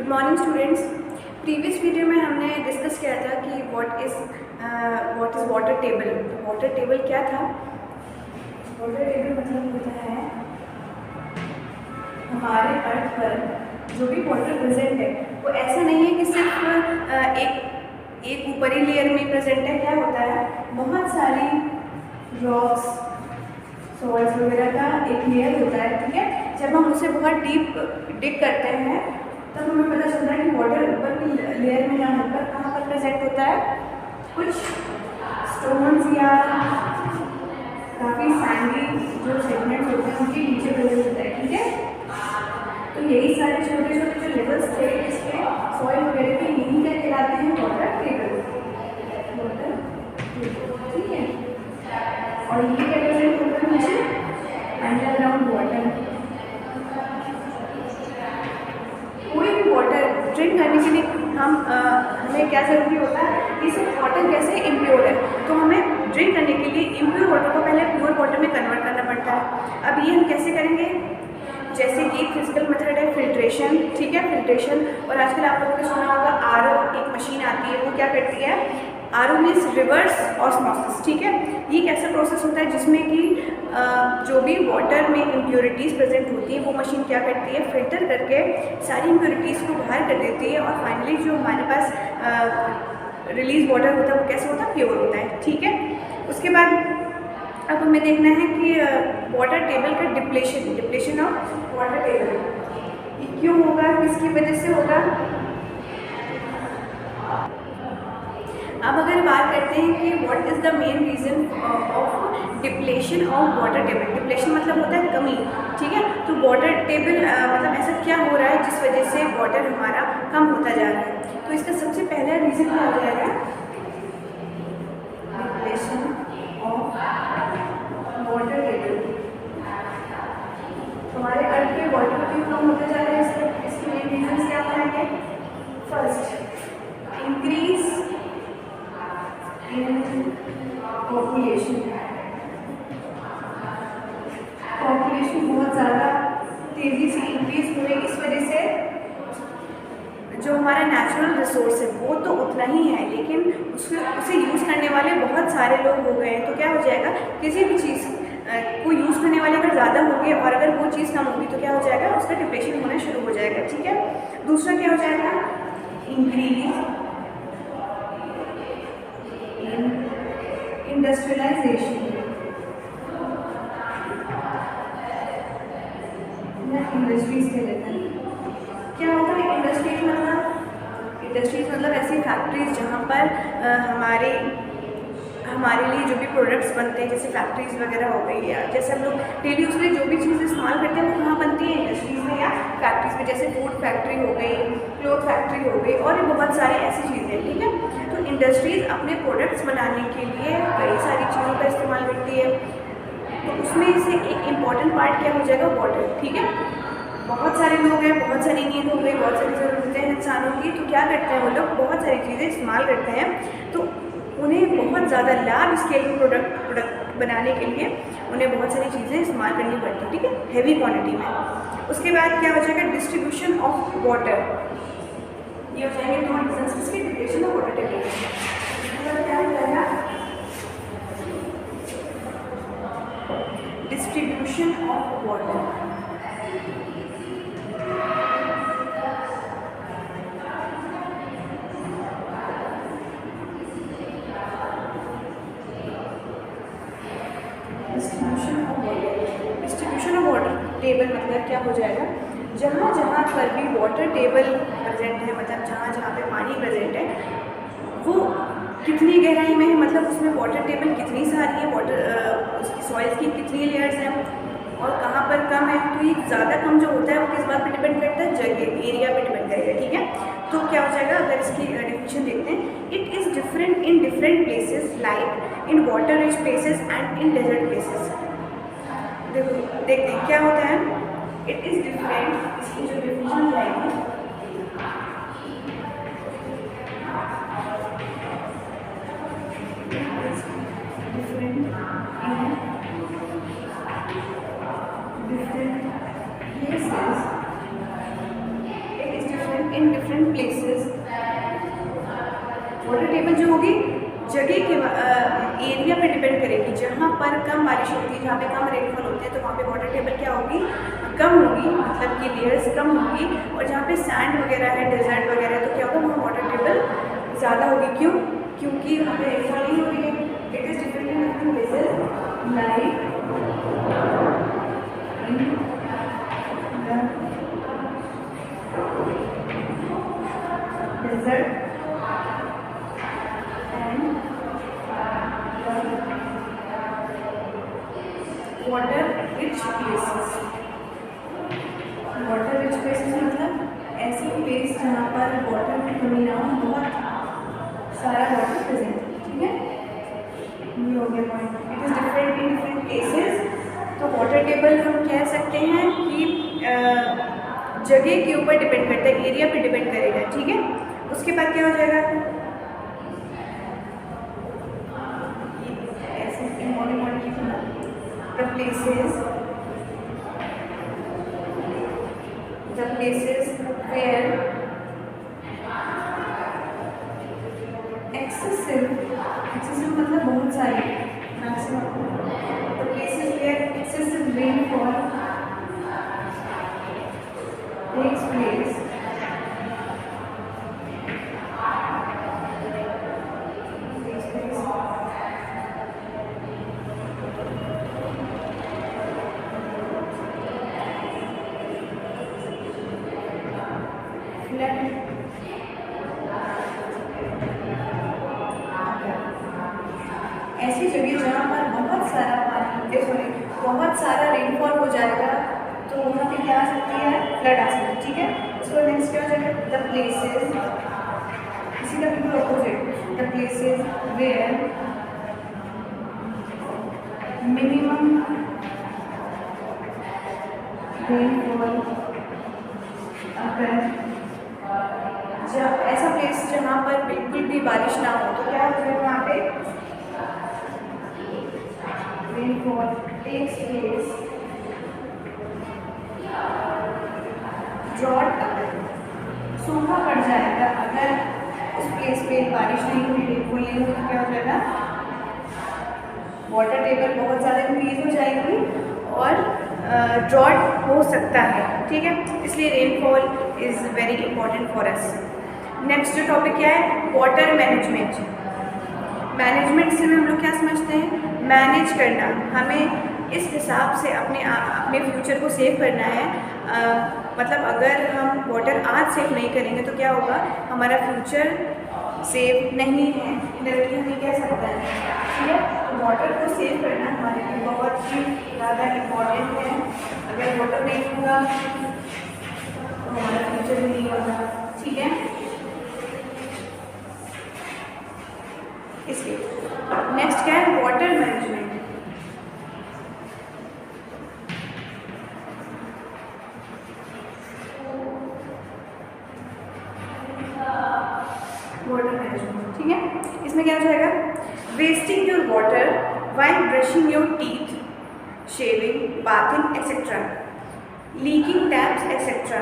Good morning students. Previous video में हमने discuss किया था कि what is water table. Water table क्या था? वाटर टेबल मतलब होता है हमारे अर्थ पर जो भी वाटर प्रेजेंट है वो ऐसा नहीं है कि सिर्फ एक ऊपरी लेयर में प्रेजेंट है। क्या होता है, बहुत सारी रॉक्स सॉल्ट्स वगैरह का एक लेयर होता है। ठीक है, जब हम उसे बहुत डीप डिग करते हैं तब हमें पता चलता है कि वाटर ऊपर की लेयर में यहाँ पर कहाँ पर प्रेजेंट होता है। कुछ स्टोन्स या काफ़ी सैंडी जो सेगमेंट्स होते हैं उनके नीचे प्रेजेंट होता है। ठीक है, तो यही सारे छोटे छोटे जो लेवल्स थे इसके सॉइल वगैरह के, यही क्या कहलाते हैं? Water table. ठीक है, और ये क्या प्रेजेंट होता है नीचे? Underground water. कोई भी वाटर ड्रिंक करने के लिए हमें क्या ज़रूरी होता है कि सिर्फ वाटर कैसे इम्प्योर है, तो हमें ड्रिंक करने के लिए इम्प्योर वाटर को पहले प्योर वाटर में कन्वर्ट करना पड़ता है। अब ये हम कैसे करेंगे? जैसे कि एक फिजिकल मेथड है फिल्ट्रेशन। ठीक है, फिल्ट्रेशन। और आजकल आप लोगों ने सुना होगा आरओ एक मशीन आती है, वो क्या करती है? RO means reverse osmosis. ठीक है, ये एक ऐसा प्रोसेस होता है जिसमें कि जो भी वाटर में इम्प्योरिटीज़ प्रेजेंट होती है वो मशीन क्या करती है? फिल्टर करके सारी इम्प्योरिटीज़ को बाहर कर देती है और फाइनली जो हमारे पास रिलीज वाटर होता है वो कैसे होता है? प्योर होता है। ठीक है, उसके बाद अब हमें देखना है कि वाटर टेबल का डिप्लेशन ऑफ वाटर टेबल क्यों होगा, किसकी वजह से होगा। अब अगर बात करते हैं कि what is the main reason of depletion of water table. Depletion मतलब होता है कमी। ठीक है, तो वाटर टेबल मतलब ऐसा क्या हो रहा है जिस वजह से वाटर हमारा कम होता जा रहा है? तो इसका सबसे पहला रीज़न क्या हो जाएगा? Depletion of water table. हमारे अर्थ पे वाटर क्यों कम होता जा रहा है? इसके मेन रीजन क्या होंगे? First, increase in population. Population बहुत ज़्यादा तेज़ी से इंक्रीज होने की वजह से जो हमारा नेचुरल रिसोर्स है वो तो उतना ही है, लेकिन उसे यूज़ करने वाले बहुत सारे लोग हो गए हैं। तो क्या हो जाएगा? किसी भी चीज़ को यूज़ करने वाले अगर ज़्यादा होंगे और अगर वो चीज़ कम होगी तो क्या हो जाएगा? उसका डिप्लेशन होना शुरू हो जाएगा। ठीक है, दूसरा क्या हो जाएगा? Increase in industrialisation. इंडस्ट्रीज के लेकर क्या होता है? इंडस्ट्रीज मतलब ऐसी फैक्ट्रीज जहाँ पर हमारे लिए जो भी प्रोडक्ट्स बनते हैं, जैसे फैक्ट्रीज वगैरह हो गई, या जैसे हम लोग डेली उसमें जो भी चीज़ इस्तेमाल करते हैं वो कहाँ बनती है? इंडस्ट्रीज में या फैक्ट्रीज में। जैसे फूड फैक्ट्री हो गई, क्लोथ फैक्ट्री हो गई, और भी बहुत सारी ऐसी चीज़ें। ठीक है, तो इंडस्ट्रीज अपने प्रोडक्ट्स बनाने के लिए कई सारी चीज़ों का इस्तेमाल करती है। तो उसमें से एक इम्पॉर्टेंट पार्ट क्या हो जाएगा? वाटर। ठीक है, बहुत सारे लोग हैं, बहुत सारी नीड हो गई, बहुत सारी ज़रूरतें हैं इंसानों की, तो क्या करते हैं वो लोग? बहुत सारी चीज़ें इस्तेमाल करते हैं। तो उन्हें बहुत ज़्यादा लार्ज स्केल में प्रोडक्ट बनाने के लिए उन्हें बहुत सारी चीज़ें इस्तेमाल करनी पड़ती है। ठीक है, हैवी क्वांटिटी में। उसके बाद क्या हो जाएगा? Distribution of water. ये हो जाएंगे दो रीजन इसके डिप्लेशन ऑफ वाटर टेबल। क्या हो जाएगा? Distribution of water. Distribution of water table मतलब क्या हो जाएगा? जहाँ जहाँ पर भी वाटर टेबल प्रेजेंट है, मतलब जहाँ जहाँ पे पानी प्रेजेंट है वो कितनी गहराई में है, मतलब उसमें वाटर टेबल कितनी सारी है, वाटर उसकी सॉइल्स की कितनी लेयर्स हैं और कहाँ पर कम है। तो ये ज़्यादा कम जो होता है वो किस बात पर डिपेंड करता है? जगह, एरिया पे डिपेंड करेगा। ठीक है, तो क्या हो जाएगा? अगर इसकी डेफिनेशन देखते हैं, it is different in different places like in water rich places and in desert places. देखो देखते हैं क्या होता है। इट इज़ डिफरेंट, इसकी जो डेफिनेशन लाएंगे, different in different places. It is different in different different places. Water table जो होगी जगह के एरिया पे डिपेंड करेगी। जहाँ पर कम बारिश होती है, जहाँ पे कम रेनफॉल होते हैं, तो वहाँ पे वाटर टेबल क्या होगी, कम होगी, मतलब कि लेयर्स कम होगी। और जहाँ पे सैंड वगैरह है, डेजर्ट वगैरह है, तो क्या होगा, वहाँ वाटर टेबल ज़्यादा होगी। क्यों? क्योंकि वहाँ पे रेनफॉल नहीं हो रही है। It is different in different places like desert and water rich places। Water rich places मतलब ऐसी प्लेस जहाँ पर वाटर की कमी ना हो, बहुत सारा वाटर प्रेजेंट है। ठीक है, ये हो गया point. It is different in different places. तो वाटर टेबल हम कह सकते हैं कि जगह के ऊपर डिपेंड करता है, एरिया पे डिपेंड करेगा। ठीक है, उसके बाद क्या हो जाएगा, ऐसे इम्पोर्टेंट लिखना, द प्लेसेस वेयर एक्सेसिव मतलब बहुत सारे, maximum. The places where excessive rainfall takes place ऐसी जगह जहाँ पर बहुत सारा पानी, बहुत सारा रेनफॉल हो जाएगा, तो वहाँ पे क्या आ सकती है, फ्लड आ सकती है। ठीक है, उसको नेक्स्ट क्या हो जाएगा, द प्लेसेस, इसी का बिल्कुल opposite, the places where minimum rainfall अगर, जब ऐसा प्लेस जहाँ पर बिल्कुल भी बारिश ना हो, तो क्या हो जाएगा, वहाँ पे रेनफॉल टेक्स प्लेस, ड्रॉट सूखा पड़ जाएगा। अगर उस प्लेस पे बारिश नहीं हुई, रेनफॉल नहीं हुई, तो क्या हो जाएगा, वाटर टेबल बहुत ज़्यादा इंक्रीज हो जाएगी और ड्रॉट हो सकता है। ठीक है, इसलिए rainfall is very important for us. Next जो टॉपिक क्या है, वाटर मैनेजमेंट। मैनेजमेंट से हम लोग क्या समझते हैं, मैनेज करना। हमें इस हिसाब से अपने फ्यूचर को सेव करना है। मतलब अगर हम वाटर आज सेव नहीं करेंगे तो क्या होगा, हमारा फ्यूचर सेव नहीं है, डायरेक्टली हमें कह सकता है। ठीक है, तो वाटर को सेव करना हमारे लिए बहुत ही ज़्यादा इम्पॉर्टेंट है। अगर वाटर नहीं होगा तो हमारा फ्यूचर भी नहीं होगा। ठीक है, इसलिए नेक्स्ट क्या है, वाटर मैनेजमेंट। वाटर मैनेजमेंट, ठीक है, इसमें क्या हो जाएगा, wasting your water while brushing your teeth, shaving, bathing etcetera, leaking taps etcetera.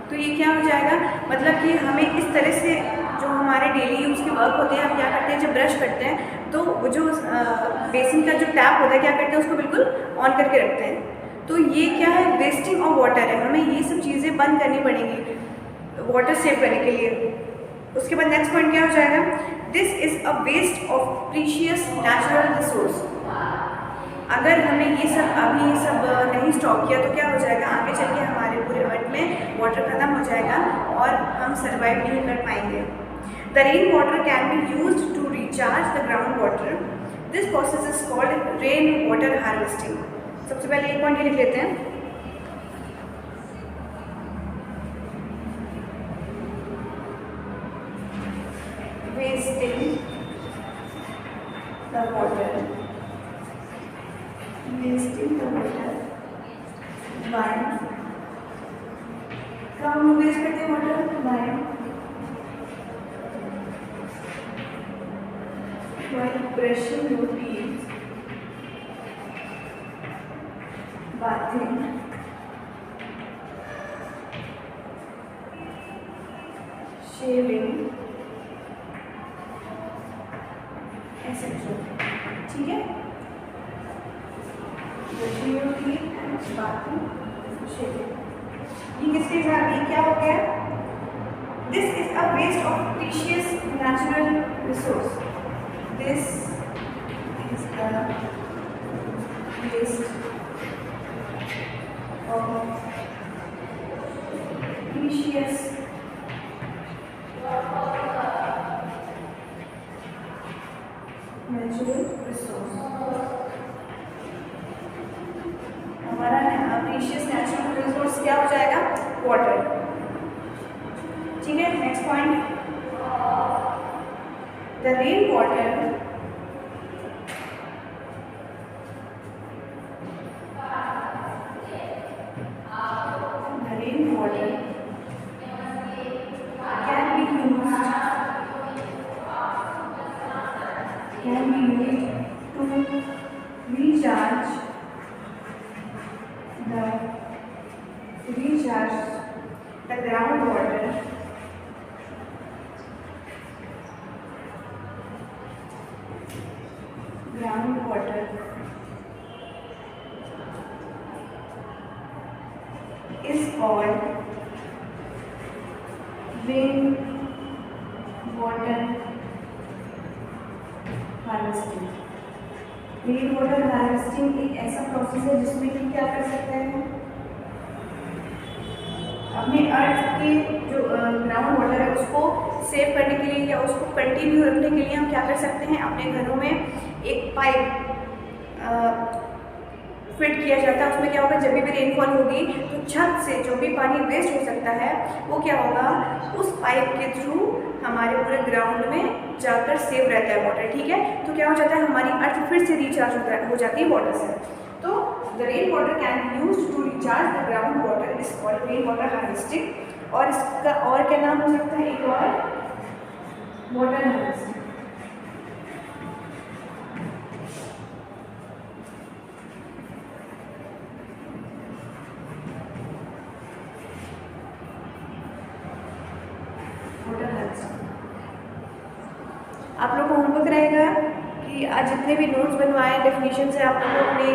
तो ये क्या हो जाएगा, मतलब कि हमें इस तरह से जो हमारे डेली यूज़ के वर्क होते हैं, हम क्या करते हैं, जब ब्रश करते हैं तो वो जो बेसिन का जो टैप होता है, क्या करते हैं, उसको बिल्कुल ऑन करके रखते हैं। तो ये क्या है, वेस्टिंग ऑफ वाटर है। हमें ये सब चीज़ें बंद करनी पड़ेंगी वाटर सेव करने के लिए। उसके बाद नेक्स्ट पॉइंट क्या हो जाएगा, this is a waste of precious natural resource. अगर हमने ये सब अभी नहीं स्टॉक किया तो क्या हो जाएगा, आगे चल के हमारे पूरे अर्थ में वाटर ख़त्म हो जाएगा और हम सर्वाइव नहीं कर पाएंगे। The rain water can be used to recharge the ground water. This process is called rain water harvesting. सबसे पहले एक पॉइंट ये लिख लेते हैं, wasting the water, wasting the water by, कब हम वेस्ट करते हैं water, by brushing your teeth, bathing, shaving essential, ठीक है। बाथरूम शेविंग, ये किसके साथ, ये क्या हो गया? This is a waste of precious natural resource, this is a waste of precious natural resource. हमारा प्रीशियस नेचुरल रिसोर्स क्या हो जाएगा? वाटर, ठीक है। Next point, the rain water can be used to recharge the groundwater is called rain water harvesting. Rain water harvesting एक ऐसा process है जिसमें कि क्या कर सकते हैं, अपने अर्थ के जो ग्राउंड वाटर है उसको सेव करने के लिए या उसको कंटिन्यू रखने के लिए हम क्या कर सकते हैं, अपने घरों में एक पाइप फिट किया जाता है। उसमें क्या होगा, जब भी रेनफॉल होगी तो छत से जो भी पानी वेस्ट हो सकता है वो क्या होगा, उस पाइप के थ्रू हमारे पूरे ग्राउंड में जाकर सेव रहता है वाटर, ठीक है। तो क्या हो जाता है, हमारी अर्थ फिर से रिचार्ज हो जाती है वाटर से। तो the rain water can be used to recharge the ground water is called rain water harvesting. और इसका और क्या नाम हो सकता है, एक और वाटर हार्वेस्टिंग। आप लोग को होमवर्क रहेगा कि आज जितने भी नोट्स बनवाए डेफिनेशन से आप लोग अपने